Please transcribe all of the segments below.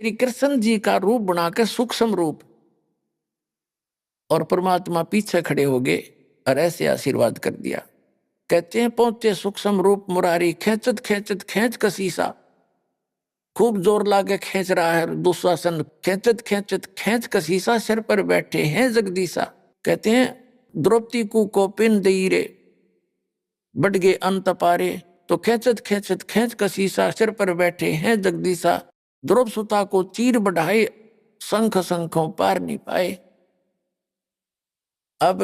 श्री कृष्ण जी का रूप बनाकर सूक्ष्म रूप, और परमात्मा पीछे खड़े हो गए और ऐसे आशीर्वाद कर दिया। कहते हैं पहुंचे सूक्ष्म रूप मुरारी, खेचत खेचत खेच कसीसा। खूब जोर लाके खींच रहा है दुशासन, खेचत खेचत खेच कसीसा, सिर पर बैठे हैं जगदीशा। कहते हैं द्रौपदी को कोपिन दई रे, बढ़ गए अंत पारे। तो खेचत खेचत खेच कसीसा, सिर पर बैठे हैं जगदीशा। द्रौप सुता को चीर बढ़ाए, शंख शंखों पार नहीं पाए। अब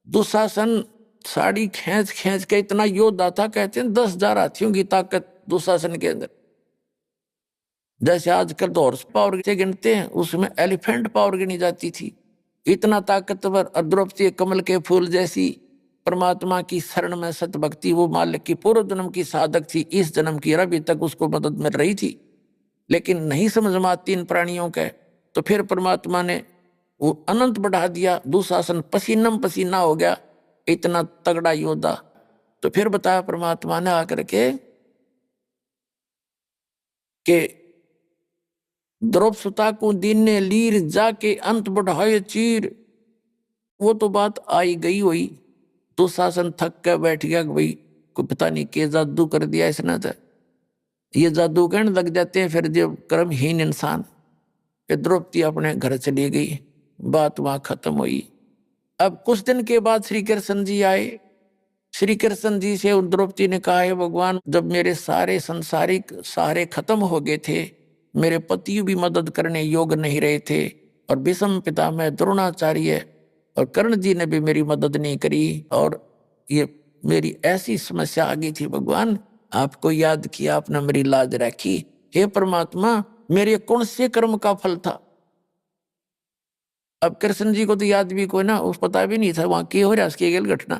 दुशासन साड़ी खींच खींच के इतना योद्धा था, कहते हैं 10,000 हाथियों की ताकत दुशासन के अंदर। जैसे आजकल तो हॉर्स पावर से गिनते हैं, उसमें एलिफेंट पावर गिनी जाती थी। इतना ताकतवर। और द्रौपदी कमल के फूल जैसी, परमात्मा की शरण में सत भक्ति, वो मालिक की पूर्व जन्म की साधक थी, इस जन्म की अभी तक उसको मदद मिल रही थी। लेकिन नहीं समझ में आती इन प्राणियों के, तो फिर परमात्मा ने वो अनंत बढ़ा दिया। दुशासन पसीनम पसीना हो गया, इतना तगड़ा योद्धा। तो फिर बताया परमात्मा ने आकर के कि द्रौपसुता को दीन ने लीर, जाके अंत बढ़ाए चीर। वो तो बात आई गई हुई। दुशासन थक के बैठ गया कि भाई कोई पता नहीं के जादू कर दिया इसने, तो ये जादू कहने लग जाते हैं फिर जो कर्महीन इंसान। फिर द्रौपदी अपने घर चली गई, बात वहां खत्म हुई। अब कुछ दिन के बाद श्री कृष्ण जी आए। श्री कृष्ण जी से द्रौपदी ने कहा, है भगवान, जब मेरे सारे संसारिक सहारे खत्म हो गए थे, मेरे पति भी मदद करने योग्य नहीं रहे थे, और भीष्म पितामह द्रोणाचार्य और कर्ण जी ने भी मेरी मदद नहीं करी, और ये मेरी ऐसी समस्या आ गई थी, भगवान आपको याद किया, आपने मेरी लाज रखी। हे परमात्मा, मेरे कौन से कर्म का फल था? अब कृष्ण जी को तो याद भी कोई ना, उस पता भी नहीं था वहां की हो रहा उसकी गेल घटना।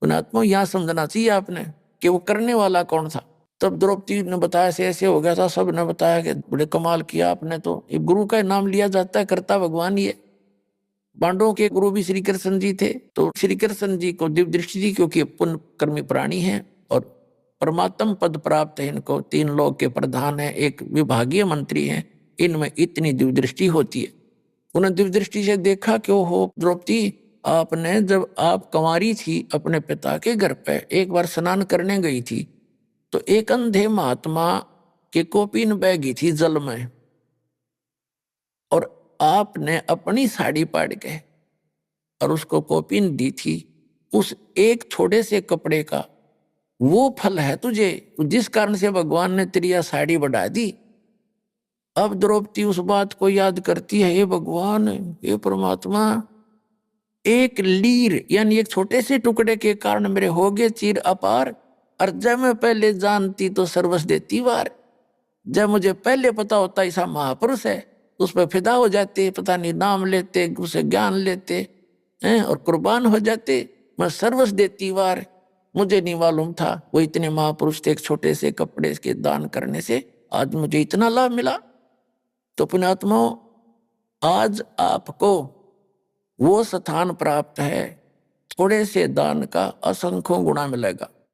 पुणात्मा यहाँ समझना चाहिए आपने कि वो करने वाला कौन था। तब द्रौपदी ने बताया ऐसे ऐसे हो गया था। सब ने बताया कि बड़े कमाल किया आपने, तो ये गुरु का नाम लिया जाता है, करता भगवान ये। पांडवों के गुरु भी श्री कृष्ण जी थे, तो श्री कृष्ण जी को दिव्य दृष्टि दी, क्योंकि पुण्य कर्मी प्राणी हैं और परमात्म पद प्राप्त है इनको। 3 लोक के प्रधान है, एक विभागीय मंत्री हैं, इनमें इतनी दिव्य दृष्टि होती है। उन्हें दिव्य दृष्टि से देखा कि हो द्रौपदी, आपने जब आप कंवारी थी अपने पिता के घर पे एक बार स्नान करने गई थी, तो एक अंधे महात्मा के कोपीन बह गई थी जल में, और आपने अपनी साड़ी पाड़ के और उसको कोपीन दी थी। उस एक छोटे से कपड़े का वो फल है तुझे, जिस कारण से भगवान ने तेरी यह साड़ी बढ़ा दी। अब द्रौपदी उस बात को याद करती है, हे भगवान, हे परमात्मा, एक लीर यानी एक छोटे से टुकड़े के कारण मेरे हो गए चीर अपार, और जब मैं पहले जानती तो सर्वस देती वार। जब मुझे पहले पता होता ऐसा महापुरुष है, उस पर फिदा हो जाते, पता नहीं नाम लेते, उसे ज्ञान लेते हैं और कुर्बान हो जाते। मैं सर्वस देती वार, मुझे नहीं मालूम था वो इतने महापुरुष थे। एक छोटे से कपड़े के दान करने से आज मुझे इतना लाभ मिला। तो पुण्यात्माओं, आज आपको वो स्थान प्राप्त है, थोड़े से दान का असंख्यों गुणा मिलेगा।